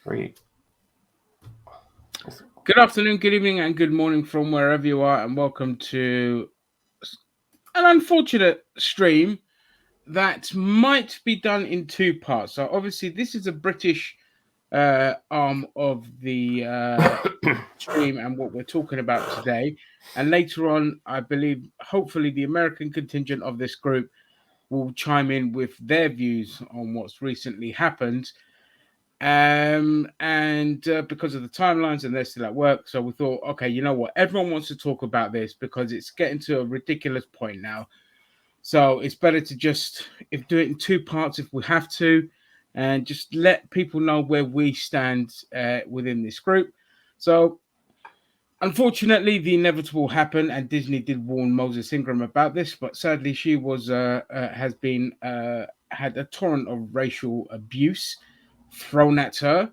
Three. Good afternoon, good evening, and good morning from wherever you are, and welcome to an unfortunate stream that might be done in two parts. So, obviously, this is a British arm of the stream and what we're talking about today. And later on, I believe, hopefully, the American contingent of this group will chime in with their views on what's recently happened and because of the timelines and they're still at work, so we thought, okay, you know what, everyone wants to talk about this because it's getting to a ridiculous point now, so it's better to just if do it in two parts if we have to, and just let people know where we stand within this group. So unfortunately the inevitable happened, and Disney did warn Moses Ingram about this, but sadly she was has been had a torrent of racial abuse thrown at her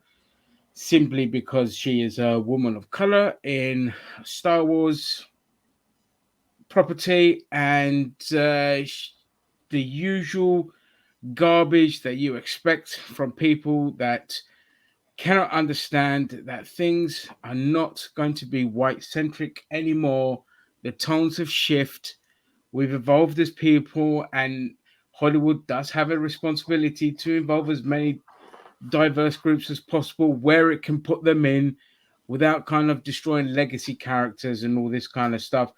simply because she is a woman of color in Star Wars property, and the usual garbage that you expect from people that cannot understand that things are not going to be white centric anymore. The tones have shifted. We've evolved as people, and Hollywood does have a responsibility to involve as many diverse groups as possible where it can put them in without kind of destroying legacy characters and all this kind of stuff.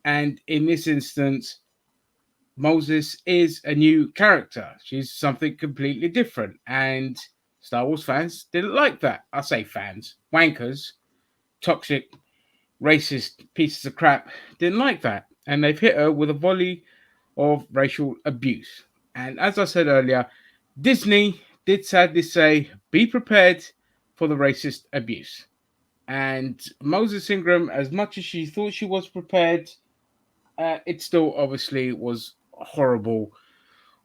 And in this instance, Moses is a new character. She's something completely different. And Star Wars fans didn't like that. I say fans, wankers, toxic, racist pieces of crap didn't like that. And they've hit her with a volley of racial abuse. And as I said earlier, Disney did sadly say, be prepared for the racist abuse. And Moses Ingram, as much as she thought she was prepared, it still obviously was horrible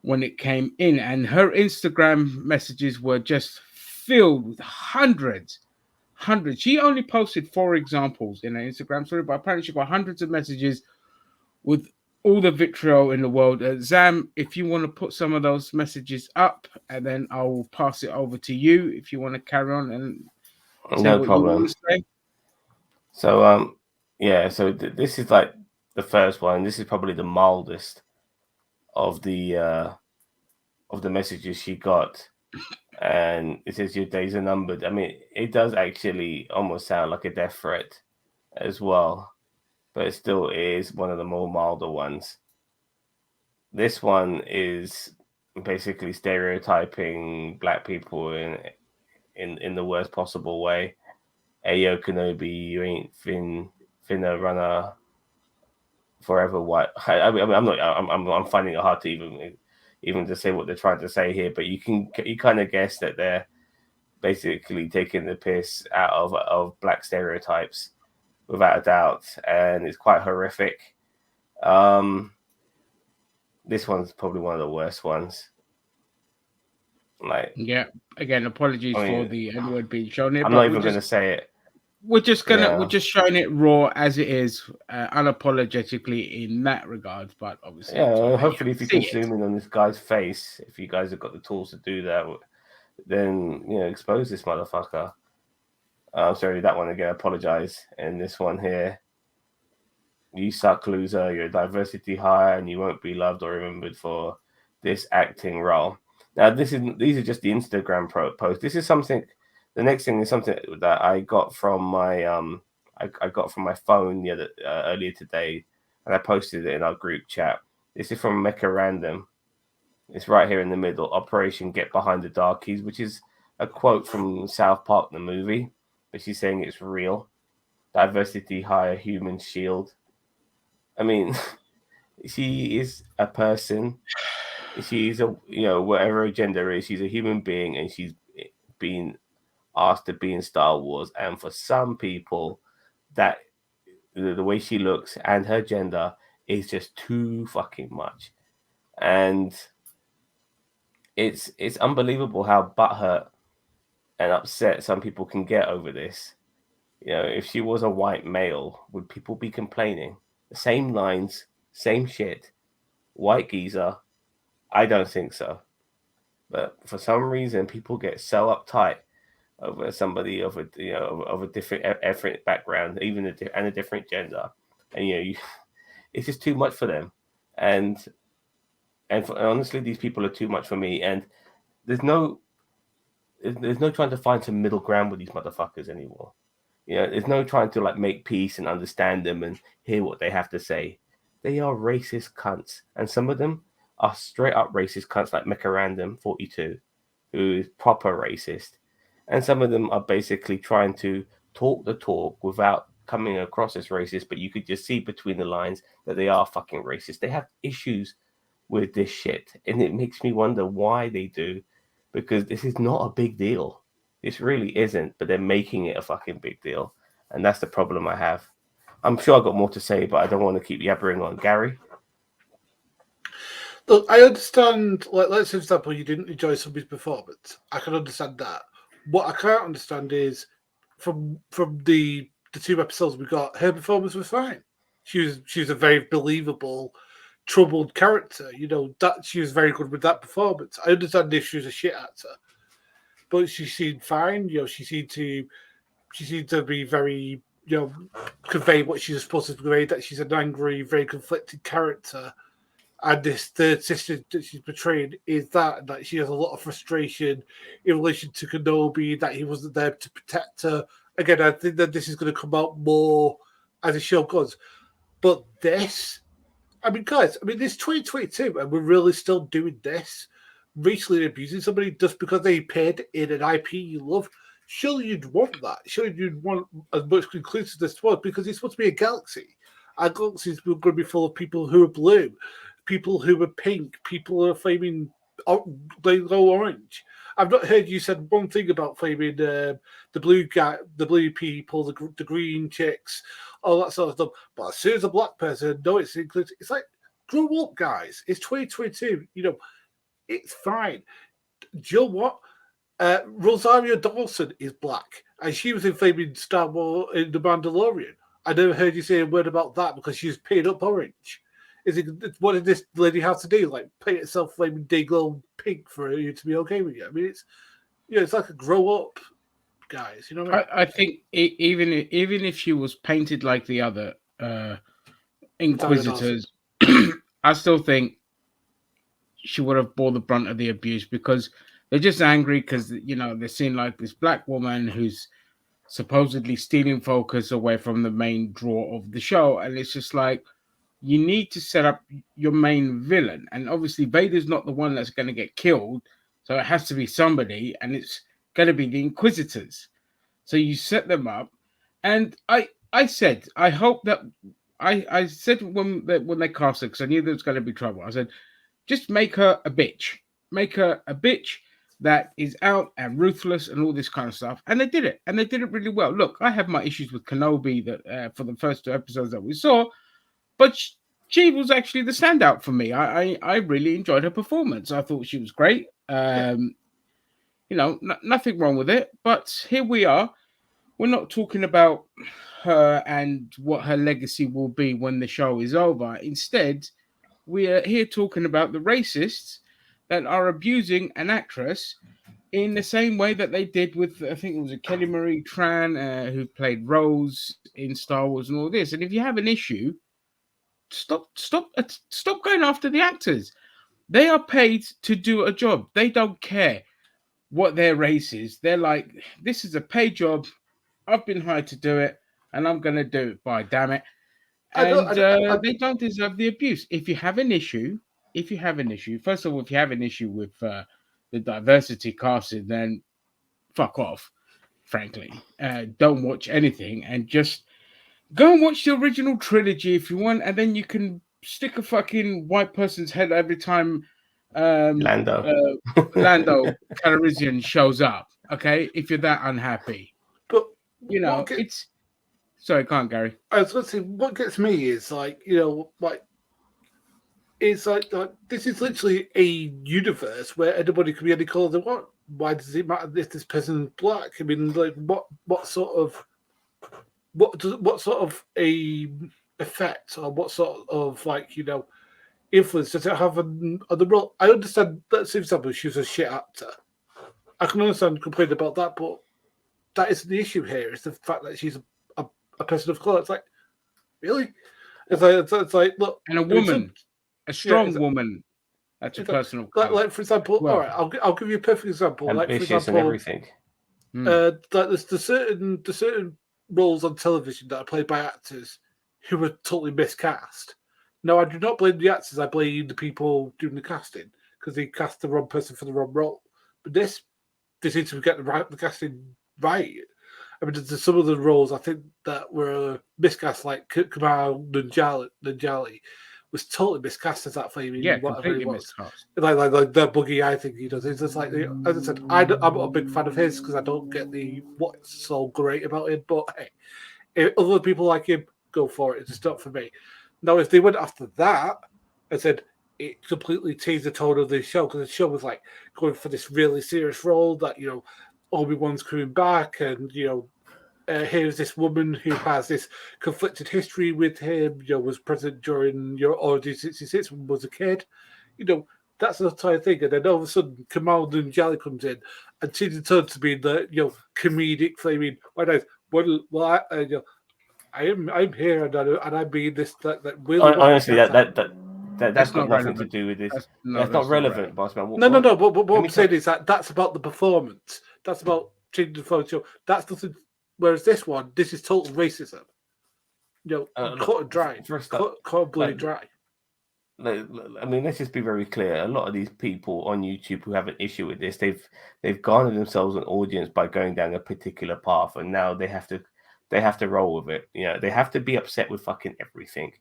when it came in. And her Instagram messages were just filled with hundreds. She only posted four examples in her Instagram story, but apparently she got hundreds of messages with all the vitriol in the world. Zam, if you want to put some of those messages up, and then I'll pass it over to you if you want to carry on and say No what you problem. want to say. So yeah. So this is like the first one. This is probably the mildest of the messages she got, and it says your days are numbered. I mean, it does actually almost sound like a death threat as well, but it still is one of the more milder ones. This one is basically stereotyping black people in the worst possible way. Ayo Kenobi, you ain't finna runner forever white. I mean, I'm not. I'm finding it hard to even to say what they're trying to say here, but you kind of guess that they're basically taking the piss out of black stereotypes without a doubt, and it's quite horrific. Um, this one's probably one of the worst ones. Like, Yeah. Again, apologies I for mean, the N word being shown here, I'm not but even going to say it. we're Yeah, just showing it raw as it is, unapologetically in that regard. But obviously, it's yeah. over. You Hopefully, if you see can it. zoom in on this guy's face, if you guys have got the tools to do that, then expose this motherfucker. Sorry, that one again. Apologize. And this one here, you suck, loser. You're a diversity hire, and you won't be loved or remembered for this acting role. Now, these are just the Instagram post. This is something. The next thing is something that I got from my I got from my phone earlier today, and I posted it in our group chat. This is from Mecca Random. It's right here in the middle. Operation Get Behind the Darkies, which is a quote from South Park the movie, but she's saying it's real. Diversity hire human shield. I mean, she is a person. She's a whatever her gender is, she's a human being, and she's been asked to be in Star Wars. And for some people, that the way she looks and her gender is just too fucking much. And it's unbelievable how butthurt and upset some people can get over this. If she was a white male, would people be complaining? The same lines, same shit, white geezer. I don't think so. But for some reason, people get so uptight over somebody of a of a different ethnic background, even and a different gender, and it's just too much for them, and and honestly, these people are too much for me, and there's no there's no trying to find some middle ground with these motherfuckers anymore. There's no trying to like make peace and understand them and hear what they have to say. They are racist cunts, and some of them are straight up racist cunts, like Mecha 42, who is proper racist, and some of them are basically trying to talk the talk without coming across as racist, but you could just see between the lines that they are fucking racist. They have issues with this shit, and it makes me wonder why they do, because this is not a big deal. This really isn't, but they're making it a fucking big deal, and that's the problem I have. I'm sure I've got more to say, but I don't want to keep yabbering on. Gary? Look, I understand. Like, let's say, for example, you didn't enjoy somebody's performance. I can understand that. What I can't understand is from the two episodes we got, her performance was fine. She was a very believable, troubled character. That she was very good with that performance. I understand if she was a shit actor, but she seemed fine. She seemed to be very convey what she's supposed to convey. That she's an angry, very conflicted character. And this third sister that she's portrayed is that she has a lot of frustration in relation to Kenobi, that he wasn't there to protect her. Again, I think that this is going to come out more as the show goes. But this, guys, this 2022, and we're really still doing this, racially abusing somebody just because they appeared in an IP you love. Surely you'd want that. Surely you'd want as much inclusive as well, because it's supposed to be a galaxy. Our galaxy is going to be full of people who are blue, people who are pink, people who are flaming orange. I've not heard you said one thing about flaming the blue guy, the blue people, the green chicks, all that sort of stuff. But as soon as a black person, no, it's included. It's like, grow up, guys. It's 2022. It's fine. Do you know what? Rosario Dawson is black, and she was in flaming Star Wars in The Mandalorian. I never heard you say a word about that because she was painted up orange. What did this lady have to do? Like paint itself flaming day glow pink for you to be okay with you? It's like a grow up, guys. You know what I mean? I think even if she was painted like the other Inquisitors, I still think she would have bore the brunt of the abuse, because they're just angry because they're seeing like this black woman who's supposedly stealing focus away from the main draw of the show, and it's just like, you need to set up your main villain, and obviously Vader's not the one that's going to get killed, so it has to be somebody, and it's going to be the Inquisitors. So you set them up, and I said I hope that I said when they cast her, because I knew there was going to be trouble. I said, just make her a bitch, make her a bitch that is out and ruthless and all this kind of stuff. And they did it, and they did it really well. Look, I have my issues with Kenobi that for the first two episodes that we saw, but she was actually the standout for me. I really enjoyed her performance. I thought she was great. Nothing wrong with it. But here we are. We're not talking about her and what her legacy will be when the show is over. Instead, we are here talking about the racists that are abusing an actress in the same way that they did with, I think it was a Kelly Marie Tran, who played Rose in Star Wars and all this. And if you have an issue, stop going after the actors. They are paid to do a job. They don't care what their race is. They're like, this is a paid job. I've been hired to do it, and I'm going to do it, by damn it. And they don't deserve the abuse. If you have an issue, first of all, if you have an issue with the diversity casting, then fuck off, frankly. Don't watch anything, and just go and watch the original trilogy if you want, and then you can stick a fucking white person's head every time Lando Calrissian shows up. Okay, if you're that unhappy, but it's. Sorry, can't Gary. I was going to say, what gets me is it's like this is literally a universe where anybody can be any color they want. Why does it matter if this person's black? What sort of a effect, or what sort of influence does it have on the role? I understand that, for example, she was a shit actor. I can understand complaining about that, but that isn't the issue here. It's the fact that she's a person of color. It's like, really? It's like look, and a woman, a strong woman. That's a personal. Like for example, well, all right, I'll give you a perfect example. Like for Ambitious example, and everything. like there's the certain roles on television that are played by actors who are totally miscast. No, I do not blame the actors. I blame the people doing the casting because they cast the wrong person for the wrong role. But they seem to get the casting right. I mean, there's some of the roles I think that were miscast, like Kamal Nanjali was totally miscast as that flaming whatever he was. Miscast. Like the boogie eye thing he does. It's just like, as I said, I'm not a big fan of his because I don't get what's so great about him. But hey, if other people like him, go for it. It's just not for me. Now, if they went after that and said it completely changed the tone of the show because the show was like going for this really serious role that Obi Wan's coming back and here's this woman who has this conflicted history with him, was present during your Order 66 when was a kid. That's the entire thing. And then all of a sudden, Kamal Nanjiani comes in and changes the tone to be the, comedic flaming. I'm here and I'm being this that really. Honestly, that's got nothing to do with this. That's not relevant, Bossman. No. But what I'm saying is that's about the performance. That's about changing the photo. That's nothing. Whereas this is total racism. Cut and dry. Cut bloody dry. I mean, let's just be very clear. A lot of these people on YouTube who have an issue with this, they've garnered themselves an audience by going down a particular path, and now they have to roll with it. They have to be upset with fucking everything.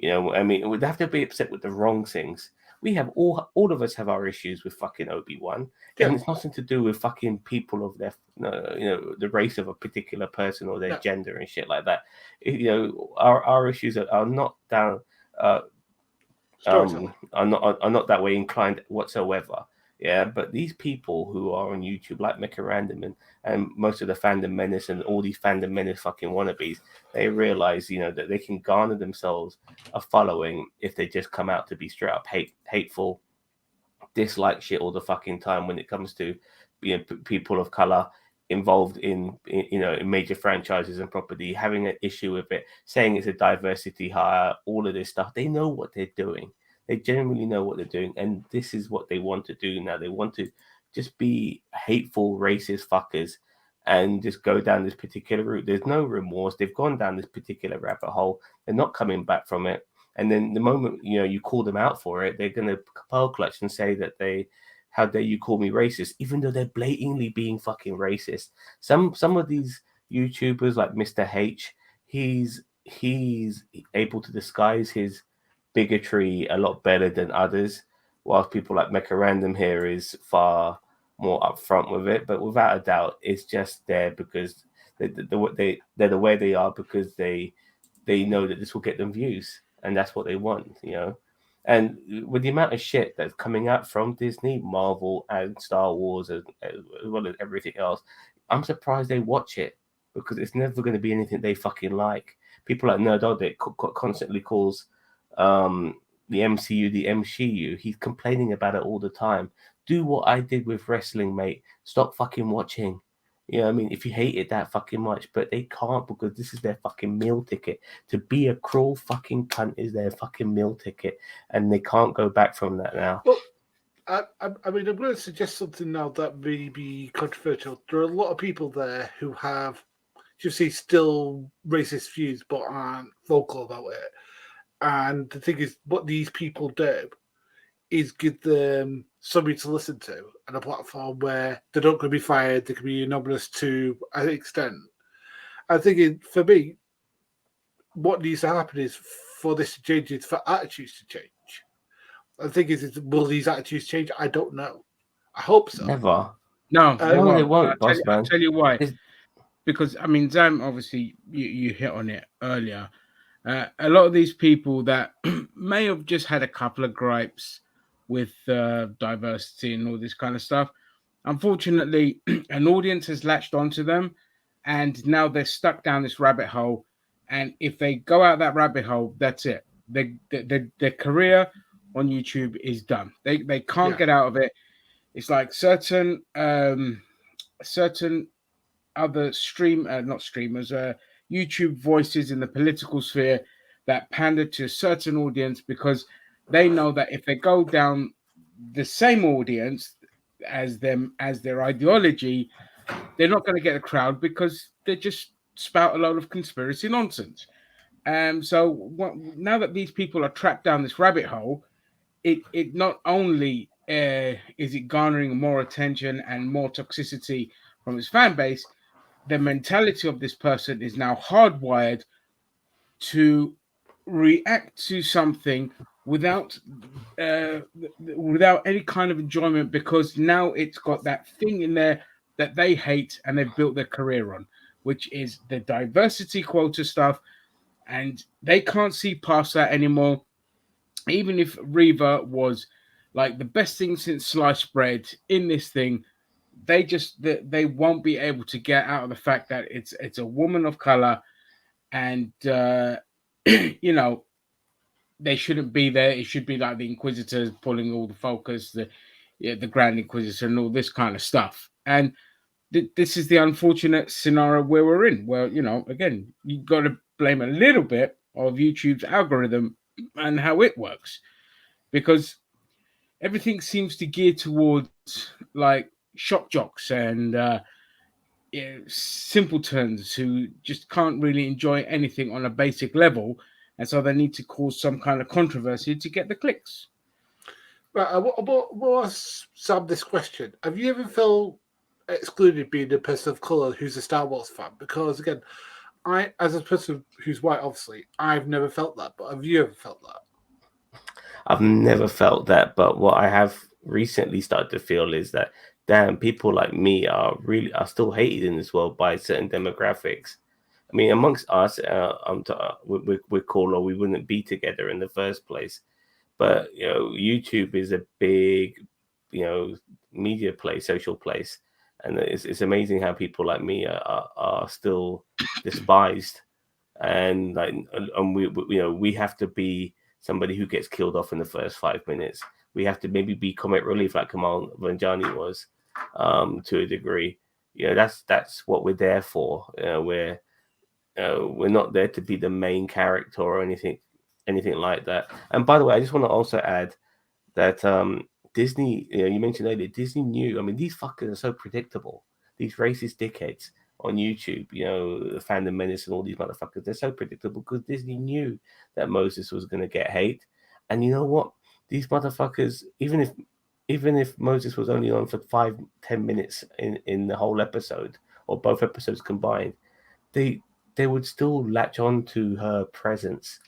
I mean, they have to be upset with the wrong things. We have all of us have our issues with fucking Obi Wan, and it's nothing to do with fucking people of their, the race of a particular person or their gender and shit like that. Our issues are not down. Are not that way inclined whatsoever. Yeah, but these people who are on YouTube, like Mecha Random and most of the fandom menace and all these fandom menace fucking wannabes, they realize, that they can garner themselves a following if they just come out to be straight up hateful, dislike shit all the fucking time when it comes to people of color involved in major franchises and property, having an issue with it, saying it's a diversity hire, all of this stuff. They know what they're doing. They genuinely know what they're doing, and this is what they want to do now. They want to just be hateful, racist fuckers and just go down this particular route. There's no remorse. They've gone down this particular rabbit hole. They're not coming back from it. And then the moment, you call them out for it, they're going to pearl clutch and say that how dare you call me racist, even though they're blatantly being fucking racist. Some of these YouTubers like Mr. H, he's able to disguise his bigotry a lot better than others, whilst people like Mecha Random here is far more upfront with it. But without a doubt, it's just there because they're the way they are because they know that this will get them views, and that's what they want, And with the amount of shit that's coming out from Disney, Marvel, and Star Wars, as well as everything else, I'm surprised they watch it because it's never going to be anything they fucking like. People like Nerdog that constantly calls the MCU the MCU. He's complaining about it all the time. Do what I did with wrestling, mate. Stop fucking watching. I mean, if you hate it that fucking much, but they can't because this is their fucking meal ticket. To be a cruel fucking cunt is their fucking meal ticket, and they can't go back from that now. Well, I mean, I'm going to suggest something now that may be controversial. There are a lot of people there who have, still racist views, but aren't vocal about it. And the thing is, what these people do is give them something to listen to and a platform where they're not going to be fired. They can be anonymous to an extent. I think for me, what needs to happen is for this to change is for attitudes to change. The thing is will these attitudes change? I don't know. I hope so. Never. No, they won't. I'll tell you why. Because, I mean, Zam, obviously, you hit on it earlier. A lot of these people that may have just had a couple of gripes with diversity and all this kind of stuff, unfortunately, an audience has latched onto them, and now they're stuck down this rabbit hole. And if they go out that rabbit hole, that's it. Their career on YouTube is done. They can't get out of it. It's like certain other not streamers, YouTube voices in the political sphere that pander to a certain audience because they know that if they go down the same audience as them as their ideology, they're not going to get a crowd because they just spout a load of conspiracy nonsense. Now that these people are trapped down this rabbit hole, it not only is it garnering more attention and more toxicity from its fan base, the mentality of this person is now hardwired to react to something without without any kind of enjoyment because now it's got that thing in there that they hate and they've built their career on, which is the diversity quota stuff, and they can't see past that anymore. Even if Reva was like the best thing since sliced bread in this thing, they won't be able to get out of the fact that it's a woman of color, and you know, they shouldn't be there. It should be like the Inquisitors pulling all the focus, the Grand Inquisitor, and all this kind of stuff. And this is the unfortunate scenario where we're in. Where again, you got to blame a little bit of YouTube's algorithm and how it works, because everything seems to gear towards like shock jocks and simpletons who just can't really enjoy anything on a basic level, and so they need to cause some kind of controversy to get the clicks. Right, we'll ask Sam this question. Have you ever felt excluded being a person of colour who's a Star Wars fan? Because again, I, as a person who's white, obviously, I've never felt that, but have you ever felt that? I've never felt that, but what I have recently started to feel is that, damn, people like me are still hated in this world by certain demographics. I mean, amongst us, we're cool, or we wouldn't be together in the first place. But YouTube is a big, media place, social place, and it's amazing how people like me are still despised, and we have to be somebody who gets killed off in the first 5 minutes. We have to maybe be comic relief like Kamal Vanjani was, to a degree. That's what we're there for. We're not there to be the main character or anything like that. And by the way, I just want to also add that Disney, you mentioned earlier, Disney knew. I mean, these fuckers are so predictable. These racist dickheads on YouTube, the Fandom Menace and all these motherfuckers, they're so predictable because Disney knew that Moses was going to get hate. And you know what? These motherfuckers, even if Moses was only on for 5-10 minutes in the whole episode, or both episodes combined, they would still latch on to her presence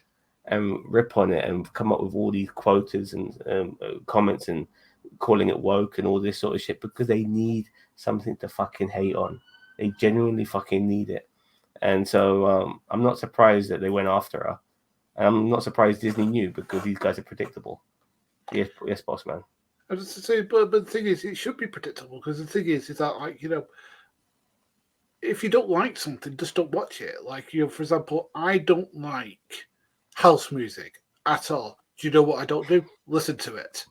and rip on it and come up with all these quotas and comments and calling it woke and all this sort of shit because they need something to fucking hate on. They genuinely fucking need it. And so I'm not surprised that they went after her. And I'm not surprised Disney knew, because these guys are predictable. Yes, Bossman. I was just saying, but the thing is, it should be predictable, because the thing is that, like, if you don't like something, just don't watch it. Like, for example, I don't like house music at all. Do you know what I don't do? Listen to it.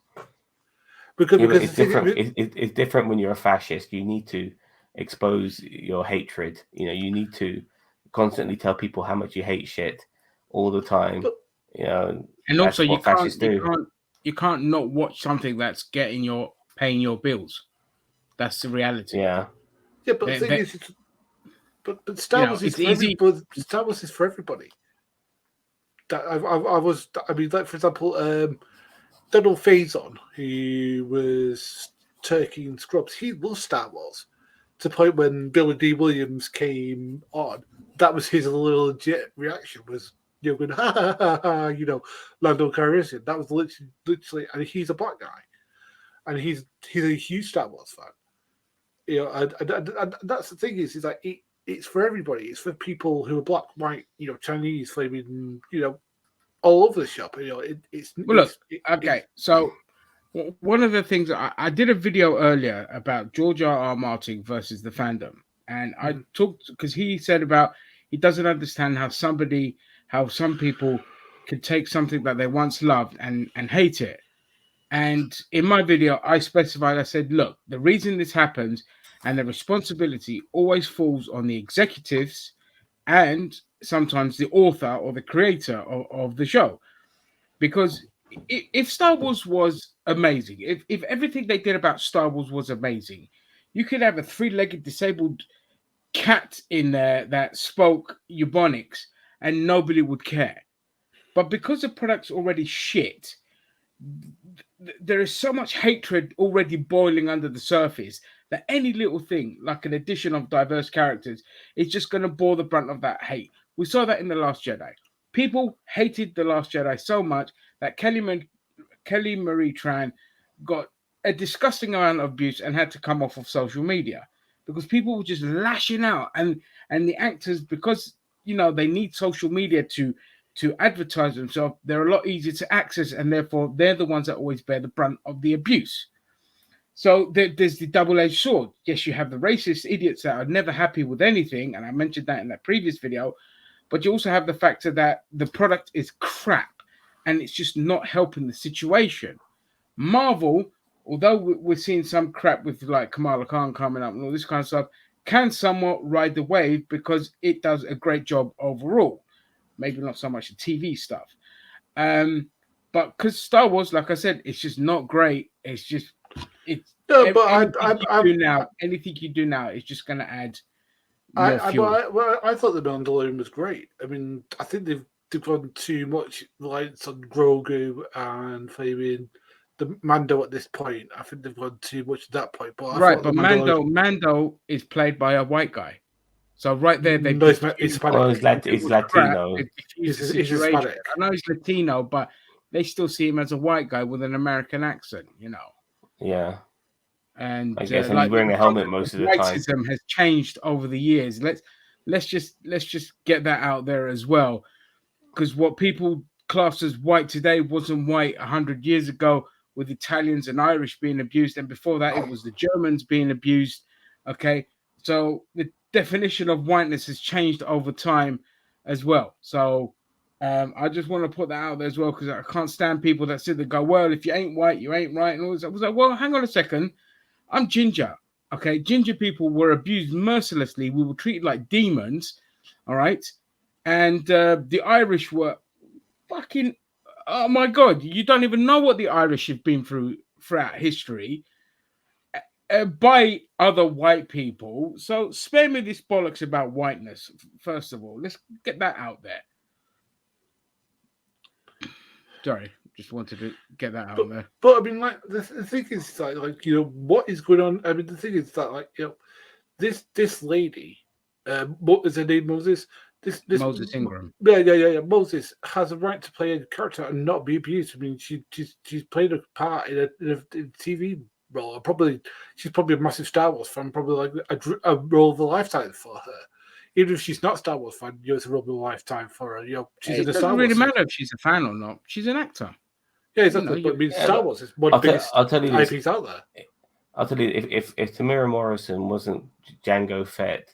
Because it's different. It's different when you're a fascist. You need to expose your hatred. You need to constantly tell people how much you hate shit all the time. But, and also you can't not watch something that's paying your bills. That's the reality. Yeah. Yeah, but the thing is, but Star Wars is for everybody. Star Wars is for everybody. Like, for example, Donald Faison, who was Turkey and Scrubs, he loves Star Wars. To the point when Billy D. Williams came on, that was his legit reaction, was going, ha ha ha ha, Lando Calrissian. That was literally, and he's a black guy, and he's a huge Star Wars fan. And that's the thing is like it's for everybody. It's for people who are black, white, Chinese, flaming, all over the shop. So one of the things I did a video earlier about George R.R. Martin versus the fandom, and I talked because he said about he doesn't understand how some people could take something that they once loved and hate it. And in my video, I specified, I said, look, the reason this happens, and the responsibility always falls on the executives and sometimes the author or the creator of the show. Because if Star Wars was amazing, if everything they did about Star Wars was amazing, you could have a three-legged disabled cat in there that spoke Ebonics and nobody would care. But because the product's already shit, there is so much hatred already boiling under the surface that any little thing, like an addition of diverse characters, is just going to bore the brunt of that hate. We saw that in The Last Jedi. People hated The Last Jedi so much that Kelly Marie Tran got a disgusting amount of abuse and had to come off of social media because people were just lashing out, and the actors, because they need social media to advertise themselves, they're a lot easier to access, and therefore they're the ones that always bear the brunt of the abuse. So there's the double-edged sword. Yes, you have the racist idiots that are never happy with anything, and I mentioned that in that previous video, but you also have the factor that the product is crap and it's just not helping the situation. Marvel, although we're seeing some crap with like Kamala Khan coming up and all this kind of stuff, can somewhat ride the wave because it does a great job overall. Maybe not so much the TV stuff. But because Star Wars, like I said, it's just not great. Anything you do now is just going to add more fuel. I thought the Mandalorian was great. I mean, I think they've gone too much reliance on Grogu and Fabian. The Mando at this point, I think they've gone too much at that point. But Mando is played by a white guy. So right there, he's Hispanic. He's Latino. He's Hispanic. I know he's Latino, but they still see him as a white guy with an American accent, Yeah. And I guess he's wearing a helmet most of the time. Racism has changed over the years. Let's just get that out there as well, because what people class as white today wasn't white 100 years ago, with Italians and Irish being abused, and before that it was the Germans being abused. Okay, so the definition of whiteness has changed over time as well. So I just want to put that out there as well, because I can't stand people that sit there go, well, if you ain't white, you ain't right, and all this. I was like, well, hang on a second. I'm ginger. Okay, ginger people were abused mercilessly. We were treated like demons. All right, and the Irish were fucking. Oh my God, you don't even know what the Irish have been through throughout history by other white people. So spare me this bollocks about whiteness. First of all, let's get that out there. Sorry, just wanted to get that out there. But I mean, like the thing is, like what is going on? I mean, the thing is that this lady, what is her name? Moses. This Moses Ingram. Yeah. Moses has a right to play a character and not be abused. I mean, she's played a part in a TV role. She's probably a massive Star Wars fan. Probably like a role of a lifetime for her. Even if she's not a Star Wars fan, it's a role of a lifetime for her. She's in a Star Wars. It doesn't really matter if she's a fan or not. She's an actor. Yeah, exactly. But I mean, Star Wars is one of the biggest IPs out there. I'll tell you, if Tamira Morrison wasn't Django Fett,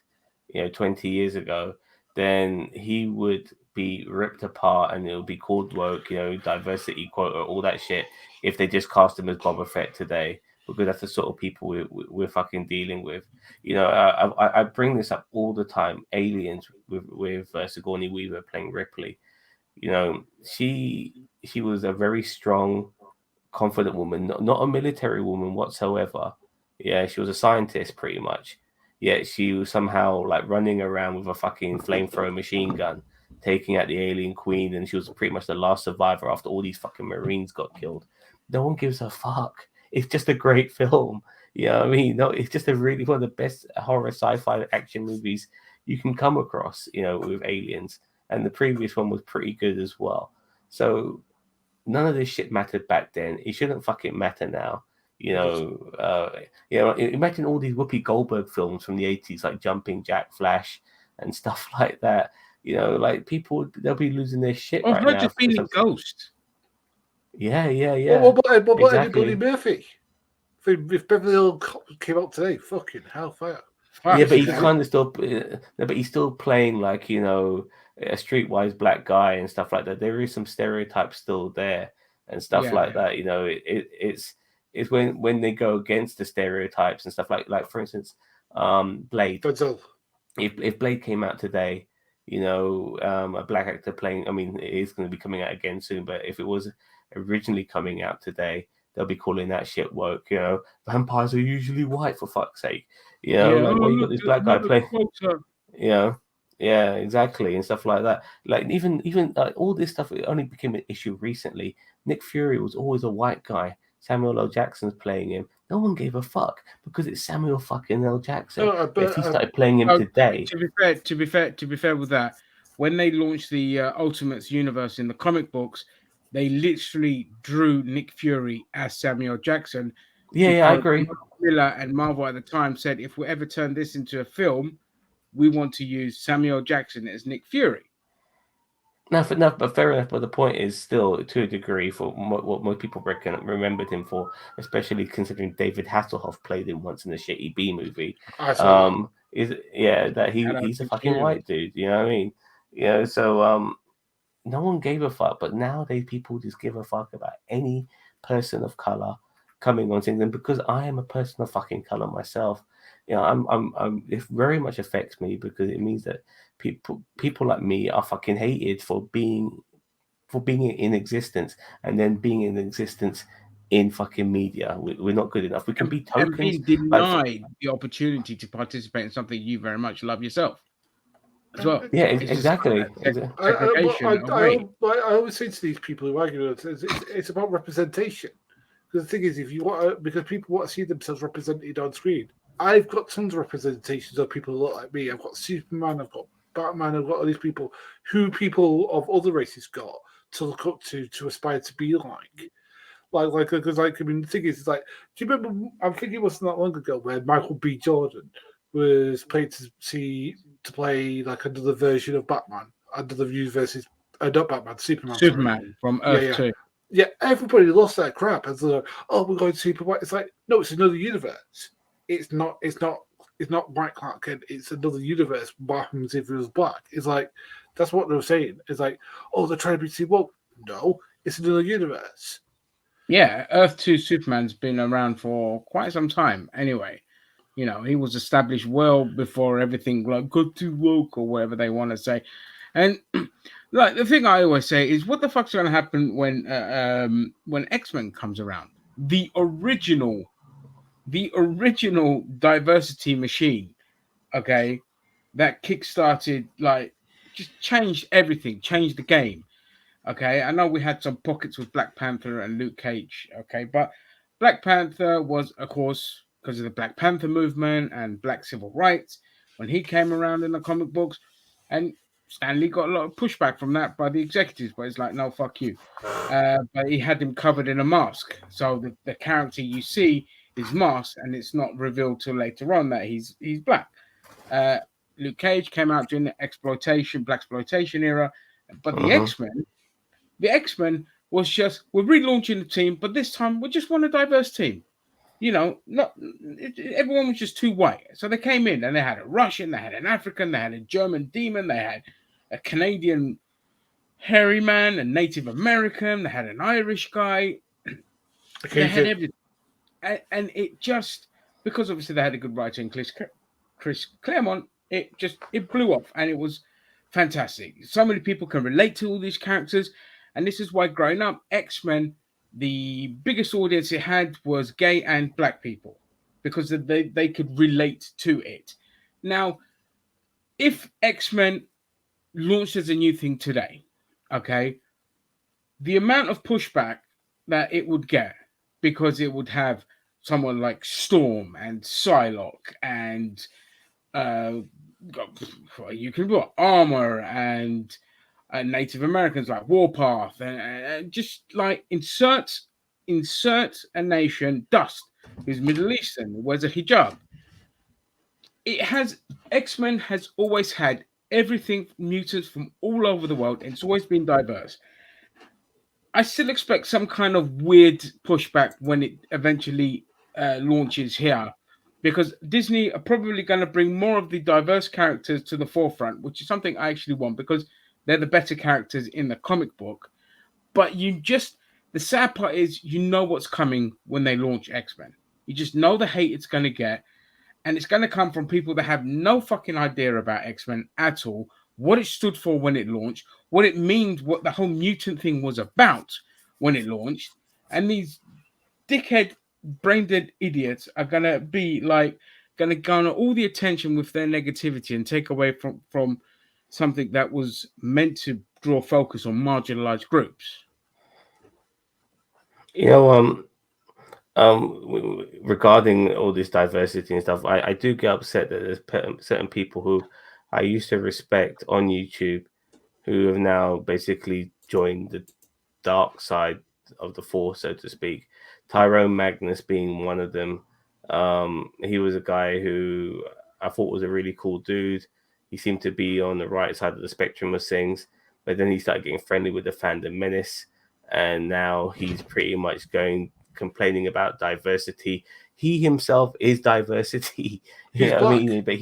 20 years ago, then he would be ripped apart and it would be called woke, diversity quota, all that shit, if they just cast him as Boba Fett today, because that's the sort of people we're fucking dealing with. I bring this up all the time. Aliens with Sigourney Weaver playing Ripley. She was a very strong, confident woman, not a military woman whatsoever. Yeah, she was a scientist pretty much. Yet she was somehow like running around with a fucking flamethrower machine gun, taking out the alien queen, and she was pretty much the last survivor after all these fucking Marines got killed. No one gives a fuck. It's just a great film. You know what I mean? No, it's just one of the best horror sci-fi action movies you can come across, with aliens. And the previous one was pretty good as well. So none of this shit mattered back then. It shouldn't fucking matter now. Imagine all these Whoopi Goldberg films from the 80s, like Jumping Jack Flash and stuff like that. Like people, they'll be losing their shit right now. Just being a ghost. Yeah. What about Eddie Murphy? If Beverly Hills came out today, fucking hellfire. Yeah, but he's kind of still, but he's still playing like a streetwise black guy and stuff like that. There is some stereotypes still there and stuff like that. It's when they go against the stereotypes and stuff like for instance, Blade. Denzel. If Blade came out today, a black actor playing, I mean, it is going to be coming out again soon, but if it was originally coming out today, they'll be calling that shit woke. Vampires are usually white, for fuck's sake. Yeah. Like, Oh, why you got look, this black guy another playing? quota. Yeah, exactly, and stuff like that. Like even all this stuff, it only became an issue recently. Nick Fury was always a white guy. Samuel L. Jackson's playing him. No one gave a fuck because it's Samuel fucking L. Jackson. But if he started playing him today, to be fair with that, when they launched the Ultimates universe in the comic books, they literally drew Nick Fury as Samuel Jackson. yeah, I agree. Miller and Marvel at the time said, if we ever turn this into a film, we want to use Samuel Jackson as Nick Fury. No, but fair enough. But the point is still, to a degree, for what most people remembered him for, especially considering David Hasselhoff played him once in the shitty B movie. That he's a fucking white dude. You know what I mean? So no one gave a fuck, but nowadays people just give a fuck about any person of color coming on things, and because I am a person of fucking color myself, it very much affects me because it means that people like me are fucking hated for being in existence, and then being in existence in fucking media. We're not good enough. We can be tokens. And being denied the opportunity to participate in something you very much love yourself as well. Yeah, exactly. I always say to these people who argue it's about representation. Because the thing is, if you want, because people want to see themselves represented on screen. I've got tons of representations of people who look like me. I've got Superman, I've got Batman, I've got all these people who people of other races got to look up to aspire to be like. Because I mean, the thing is, it's like, do you remember? I'm thinking it wasn't that long ago where Michael B. Jordan was played to play like another version of Batman, another view versus not Batman, Superman. From Earth 2. Yeah, everybody lost their crap as like, oh, we're going to Superman. It's like, no, it's another universe. It's not White Clark Kent. It's another universe. What happens if it was black? It's like, that's what they were saying. It's like, oh, they're trying to be too woke. No, it's another universe. Yeah, Earth 2 Superman's been around for quite some time anyway. He was established well before everything like got too woke or whatever they want to say. And like the thing I always say is, what the fuck's going to happen when X-Men comes around? The original diversity machine, okay, that kickstarted, like, just changed everything, changed the game. Okay, I know we had some pockets with Black Panther and Luke Cage. Okay, but Black Panther was, of course, because of the Black Panther movement and Black civil rights when he came around in the comic books, and Stanley got a lot of pushback from that by the executives. But it's like, no, fuck you. But he had him covered in a mask, so the character you see is masked, and it's not revealed till later on that he's black. Luke Cage came out during the black exploitation era, but the X-Men was just, we're relaunching the team, but this time we just want a diverse team. Everyone was just too white. So they came in and they had a Russian, they had an African, they had a German demon, they had a Canadian hairy man, a Native American, they had an Irish guy. They had everything. And it just, because obviously they had a good writer in Chris Claremont, it blew off, and it was fantastic. So many people can relate to all these characters. And this is why growing up, X-Men, the biggest audience it had was gay and black people, because they could relate to it. Now, if X-Men launched as a new thing today, okay, the amount of pushback that it would get, because it would have someone like Storm and Psylocke and you can put Armor and Native Americans like Warpath, and just like insert a nation, Dust, who's Middle Eastern, wears a hijab. X-Men has always had everything, mutants from all over the world, and it's always been diverse. I still expect some kind of weird pushback when it eventually launches here, because Disney are probably going to bring more of the diverse characters to the forefront, which is something I actually want, because they're the better characters in the comic book. But the sad part is, what's coming when they launch X-Men. You just know the hate it's going to get. and it's going to come from people that have no fucking idea about X-Men at all, what it stood for when it launched, what it means, what the whole mutant thing was about when it launched, and these dickhead, brain-dead idiots are going to be like, going to garner all the attention with their negativity and take away from something that was meant to draw focus on marginalized groups. You know, regarding all this diversity and stuff, I do get upset that there's certain people who I used to respect on YouTube who have now basically joined the dark side of the force, so to speak. Tyrone Magnus being one of them. He was a guy who I thought was a really cool dude. He seemed to be on the right side of the spectrum of things, but then he started getting friendly with the fandom menace, and now he's pretty much complaining about diversity. He himself is diversity. You He's know what I black. mean? But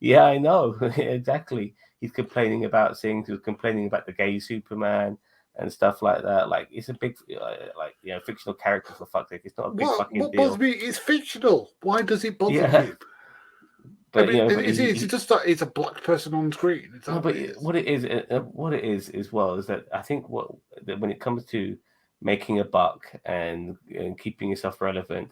yeah, I know. Exactly. He's complaining about things. He was complaining about the gay Superman and stuff like that. Like, it's a big, fictional character, for fuck's sake. It's not a big fucking What deal. bothers me? It's fictional. Why does it bother Yeah. you? But it's just that it's a black person on screen. no, but what it is as well is that I think that when it comes to making a buck and keeping yourself relevant,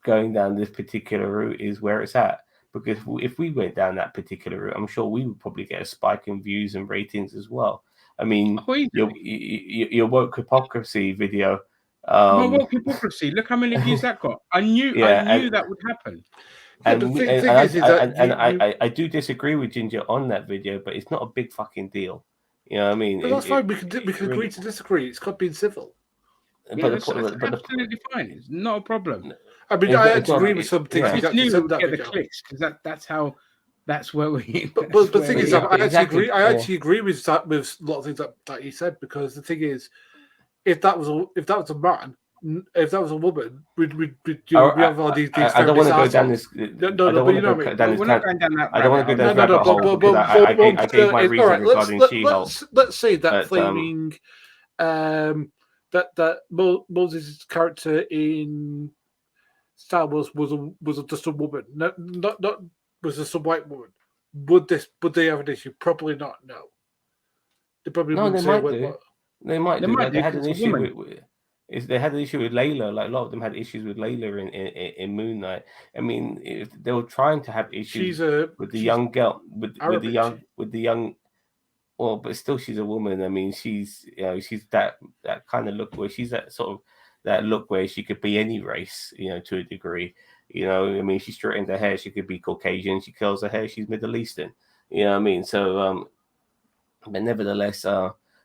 going down this particular route is where it's at. Because if we went down that particular route, I'm sure we would probably get a spike in views and ratings as well. I mean, your woke hypocrisy video. My woke hypocrisy. Look how many views that got. I knew that would happen. Yeah, the thing is that I do disagree with Ginger on that video, but it's not a big fucking deal. You know what I mean? But that's fine. We can agree to disagree. It's got being civil. Yeah, that's absolutely fine. It's not a problem. I mean, I actually agree with some things. I just knew we'd get the clicks because that's where we. But the thing is, I actually agree with a lot of things that you said, because the thing is, if that was a man, if that was a woman, we'd have all these. I don't want to go down this. No, but you know what I mean. We're not going down that. I don't want to go down that rabbit hole because I gave my reason regarding She-Hulk. Let's say that flaming, that Moses' character in Star Wars was just a woman, not was just a white woman. Would they have an issue? Probably not. No, they probably wouldn't say. They might. They had an issue with. They had an issue with Layla. Like, a lot of them had issues with Layla in Moon Knight. I mean, if they were trying to have issues with the young girl, with the young. Well, but still, she's a woman. I mean, she's that kind of look where she's that look where she could be any race, to a degree. I mean, she straightens her hair, she could be Caucasian. She curls her hair, she's Middle Eastern. You know what I mean? So, but nevertheless,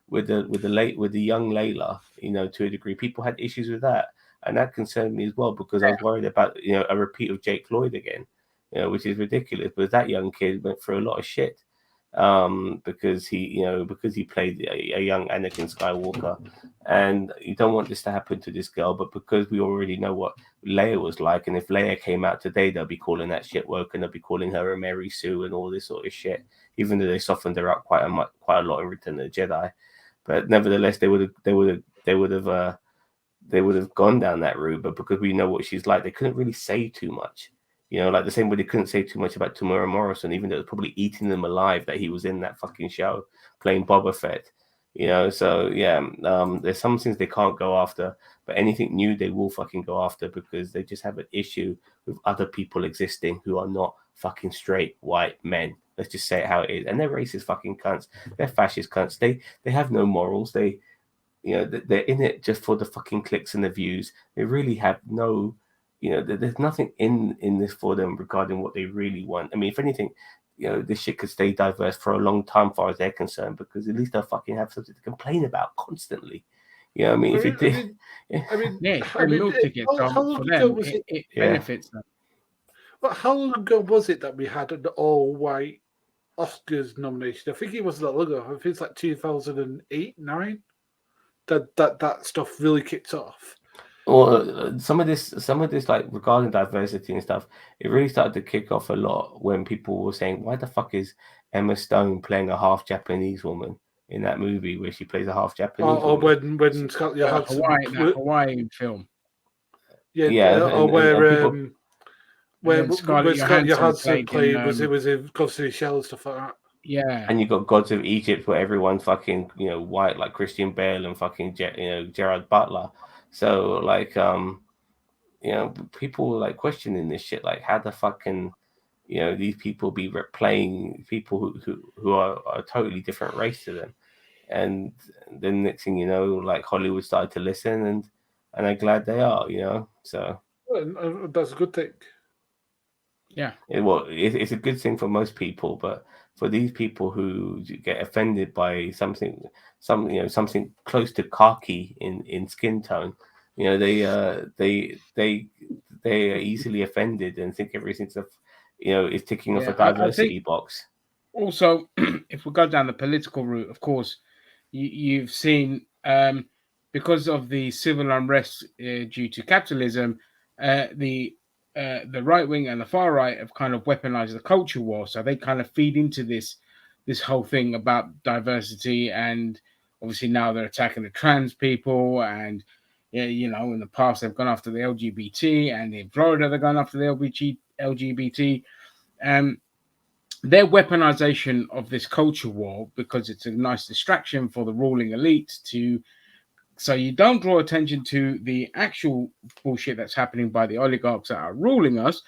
with the young Layla, to a degree, people had issues with that, and that concerned me as well, because I was worried about a repeat of Jake Lloyd again, which is ridiculous. But that young kid went through a lot of shit, because he played a young Anakin Skywalker, and you don't want this to happen to this girl. But because we already know what Leia was like, and if Leia came out today, they'll be calling that shit woke, and they'll be calling her a Mary Sue and all this sort of shit, even though they softened her up quite a lot in Return of the Jedi. But nevertheless, they would have gone down that route. But because we know what she's like, they couldn't really say too much. Like the same way they couldn't say too much about Tamara Morrison, even though it was probably eating them alive that he was in that fucking show playing Boba Fett. So yeah, there's some things they can't go after, but anything new they will fucking go after, because they just have an issue with other people existing who are not fucking straight white men. Let's just say it how it is. And they're racist fucking cunts. They're fascist cunts. They have no morals. They're in it just for the fucking clicks and the views. They really have no, there's nothing in this for them regarding what they really want. I mean, if anything, this shit could stay diverse for a long time, as far as they're concerned, because at least they'll fucking have something to complain about constantly. You know what I mean? How long ago was it benefits them. But how long ago was it that we had an all-white Oscars nomination? I think it wasn't that long ago. I think it's like 2008, 9. That stuff really kicked off. Well, some of this, like regarding diversity and stuff, it really started to kick off a lot when people were saying, "Why the fuck is Emma Stone playing a half Japanese woman in that movie where she plays a half Japanese?" Or when Scott Hawaiian film. Yeah. Or where And then Scarlett Scott Johansson Johansson played in played was it was in Ghost in the Shell and stuff like that. yeah. And you got Gods of Egypt, where everyone fucking white, like Christian Bale and fucking Gerard Butler. So like people were like questioning this shit, like how the fucking these people be playing people who are a totally different race to them. And then next thing you know, like Hollywood started to listen, and I'm glad they are, So That's a good thing. Yeah. It's a good thing for most people, but for these people who get offended by something close to khaki in skin tone, they are easily offended and think everything's is ticking off a Yeah. I think diversity box. also, if we go down the political route, of course, you've seen because of the civil unrest due to capitalism, the right wing and the far right have kind of weaponized the culture war. So they kind of feed into this whole thing about diversity, and obviously now they're attacking the trans people, and yeah, in the past they've gone after the LGBT, and in Florida they're going after the LGBT. Their weaponization of this culture war, because it's a nice distraction for the ruling elite so you don't draw attention to the actual bullshit that's happening by the oligarchs that are ruling us.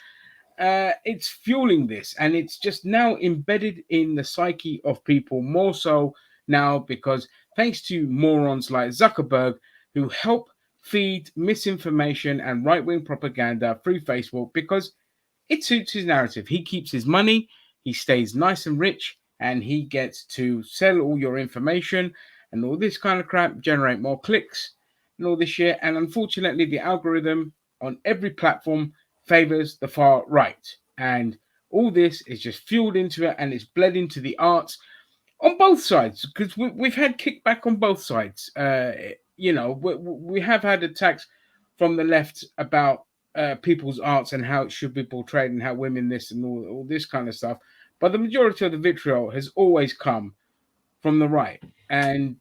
It's fueling this, and it's just now embedded in the psyche of people more so now, because thanks to morons like Zuckerberg, who help feed misinformation and right-wing propaganda through Facebook, because it suits his narrative. He keeps his money, he stays nice and rich, and he gets to sell all your information and all this kind of crap, generate more clicks and all this shit. And unfortunately, the algorithm on every platform favors the far right. And all this is just fueled into it, and it's bled into the arts on both sides, because we've had kickback on both sides. We have had attacks from the left about people's arts and how it should be portrayed and how women this and all this kind of stuff. But the majority of the vitriol has always come from the right. And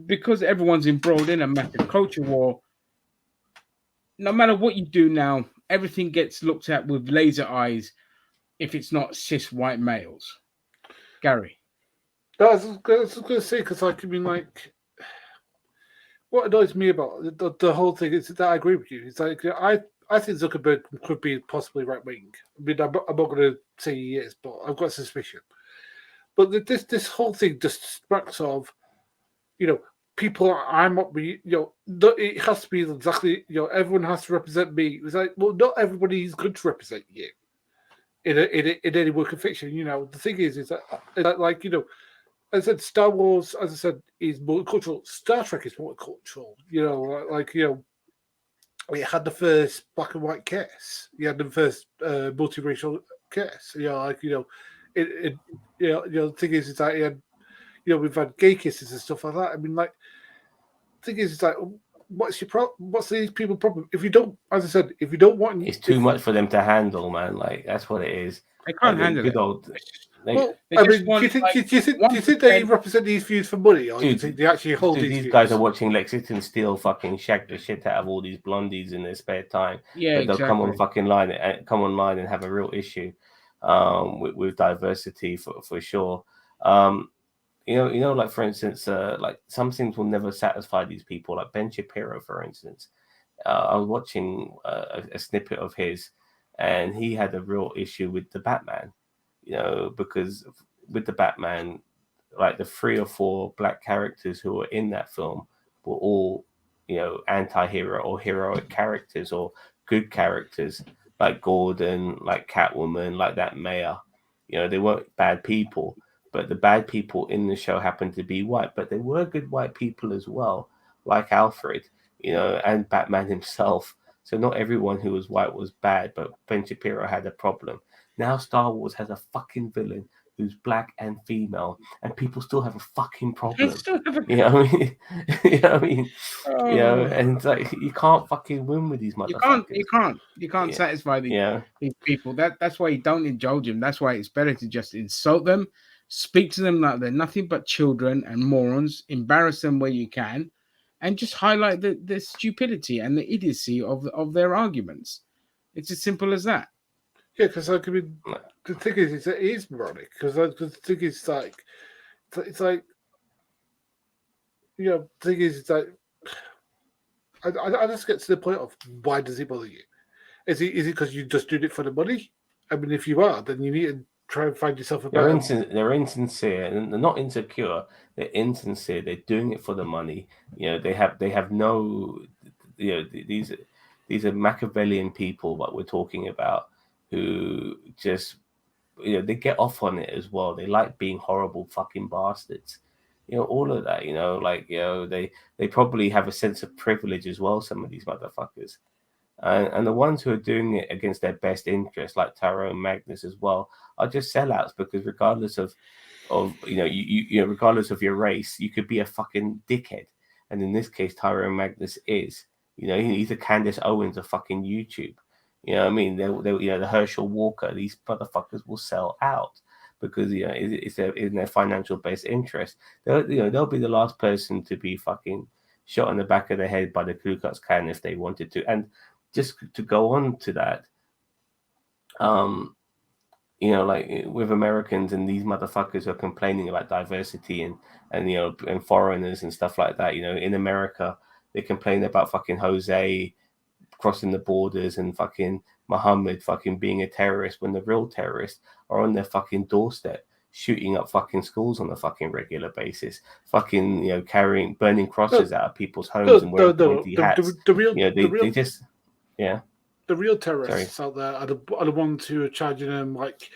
because everyone's embroiled in a massive culture war, no matter what you do now, everything gets looked at with laser eyes if it's not cis white males. Gary. That's what I was going to say, because what annoys me about the whole thing is that I agree with you. It's like I think Zuckerberg could be possibly right wing. I mean, I'm not going to say he is, but I've got a suspicion. But this whole thing just smacks of, people I'm not be, it has to be exactly, everyone has to represent me. It's like, well, not everybody is good to represent you in any work of fiction. The thing is that like, as I said, Star Wars, as I said, is multicultural. Star Trek is multicultural. It had the first black and white kiss. You had the first multiracial kiss. The thing is that we've had gay kisses and stuff like that. I mean, like, the thing is, it's like, what's your problem? What's these people's problem? If you don't, as I said, if you don't want, It's too much for them to handle, man. Like that's what it is. They can't Like, handle good it. old. Well, They I just mean, want, do you think like, do you think they 1%. represent these views for money, or do you think they actually hold Dude, these these views? guys are watching Lexington Steel fucking shag the shit out of all these blondies in their spare time. Yeah, But they'll come on exactly. fucking line and come online and have a real issue with diversity for sure. Like for instance, like some things will never satisfy these people. Like Ben Shapiro, for instance, I was watching a snippet of his, and he had a real issue with the Batman. Because with the Batman, like the 3 or 4 black characters who were in that film were all, anti-hero or heroic characters or good characters, like Gordon, like Catwoman, like that mayor. They weren't bad people, but the bad people in the show happened to be white, but they were good white people as well, like Alfred, and Batman himself. So not everyone who was white was bad, but Ben Shapiro had a problem. Now Star Wars has a fucking villain who's black and female, and people still have a fucking They problem. still have a- You know what I mean? you know what I mean? Oh, And it's like you can't fucking win with these you can't, motherfuckers. you can't Yeah. satisfy Yeah. these people. That's why you don't indulge them. That's why it's better to just insult them, speak to them like they're nothing but children and morons, embarrass them where you can, and just highlight the stupidity and the idiocy of their arguments. It's as simple as that. Yeah, because like, I mean, the thing is it is moronic. Because the thing is like, it's like, the thing is it's like, I just get to the point of why does it bother you? Is it because you just doing it for the money? I mean, if you are, then you need to try and find yourself a They're better. they're insincere, and they're not insecure. They're insincere. They're doing it for the money. They have no. These are Machiavellian people that we're talking about who just they get off on it as well. They like being horrible fucking bastards. All of that. They probably have a sense of privilege as well. Some of these motherfuckers. And the ones who are doing it against their best interest, like Tyrone Magnus as well, are just sellouts because regardless of regardless of your race, you could be a fucking dickhead. And in this case, Tyrone Magnus is. He's a Candace Owens of fucking YouTube. You know what I mean? The Herschel Walker, these motherfuckers will sell out because it's in their financial best interest. They'll be the last person to be fucking shot in the back of the head by the Ku Klux Klan if they wanted to. And just to go on to that, like with Americans and these motherfuckers who are complaining about diversity and foreigners and stuff like that. In America, they complain about fucking Jose crossing the borders and fucking Muhammad fucking being a terrorist when the real terrorists are on their fucking doorstep shooting up fucking schools on a fucking regular basis, fucking burning crosses out of people's homes and wearing pointy hats. They just the real terrorists out there are the ones who are charging them like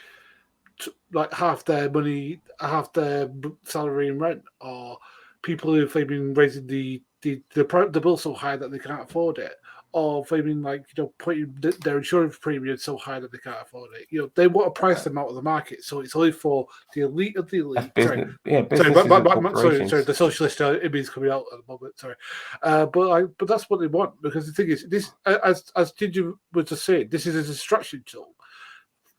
half their money, half their salary and rent, or people who've been raising the bill so high that they can't afford it, or they've been putting their insurance premium so high that they can't afford it. They want to price them out of the market, so it's only for the elite of the elite. Business, sorry, the socialist image coming out at the moment. Sorry, but that's what they want, because the thing is, this as Ginger was just saying, this is a distraction tool.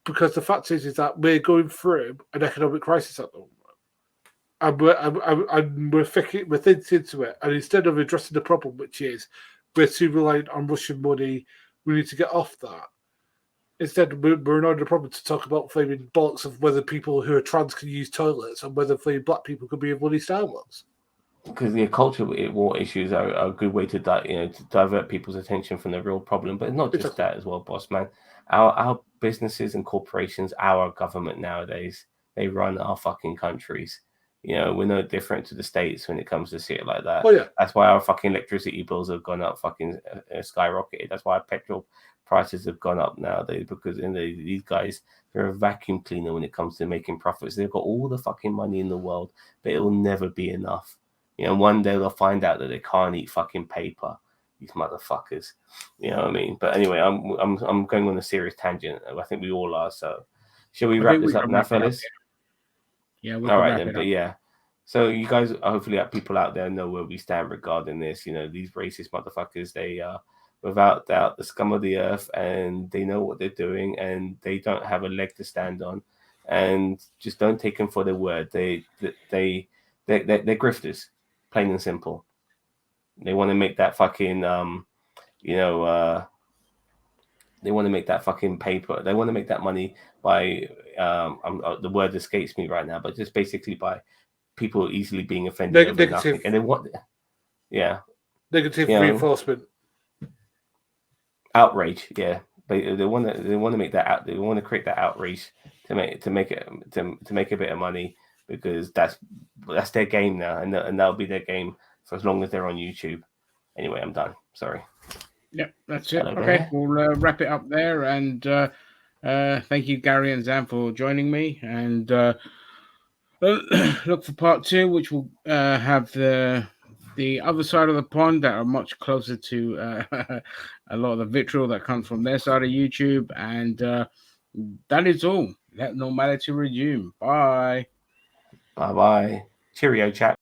Because the fact is that we're going through an economic crisis at the moment, and we're thinking into it, and instead of addressing the problem, which is we're too reliant on Russian money, we need to get off that. Instead, we're not the problem to talk about flaming bollocks of whether people who are trans can use toilets and whether black people could be in bloody Star Wars. Because the cultural war issues are a good way to divert people's attention from the real problem, but not just that as well, boss man. Our businesses and corporations, our government nowadays, they run our fucking countries. We're no different to the States when it comes to shit like that. Oh, yeah. That's why our fucking electricity bills have gone up, fucking skyrocketed. That's why our petrol prices have gone up nowadays, because these guys, they're a vacuum cleaner when it comes to making profits. They've got all the fucking money in the world, but it will never be enough. One day they'll find out that they can't eat fucking paper. These motherfuckers. You know what I mean? But anyway, I'm going on a serious tangent. I think we all are. So, shall we wrap this up now, fellas? Yeah. All right then. But yeah. So you guys, hopefully, people out there know where we stand regarding this. These racist motherfuckers. They are, without doubt, the scum of the earth, and they know what they're doing, and they don't have a leg to stand on, and just don't take them for their word. They're grifters. Plain and simple. They want to make that fucking, they want to make that fucking paper. They want to make that money by, the word escapes me right now, but just basically by people easily being offended over nothing. And they want, negative reinforcement, outrage. Yeah, they want to make that out. They want to create that outrage to make a bit of money, because that's their game now, and that'll be their game for as long as they're on YouTube. Anyway, I'm done. Sorry. Yep, that's it. Okay, we'll wrap it up there, and thank you, Gary and Zam, for joining me, and look for part 2, which will have the other side of the pond that are much closer to a lot of the vitriol that comes from their side of YouTube, and that is all. Let normality resume. Bye. Bye. Cheerio, chat.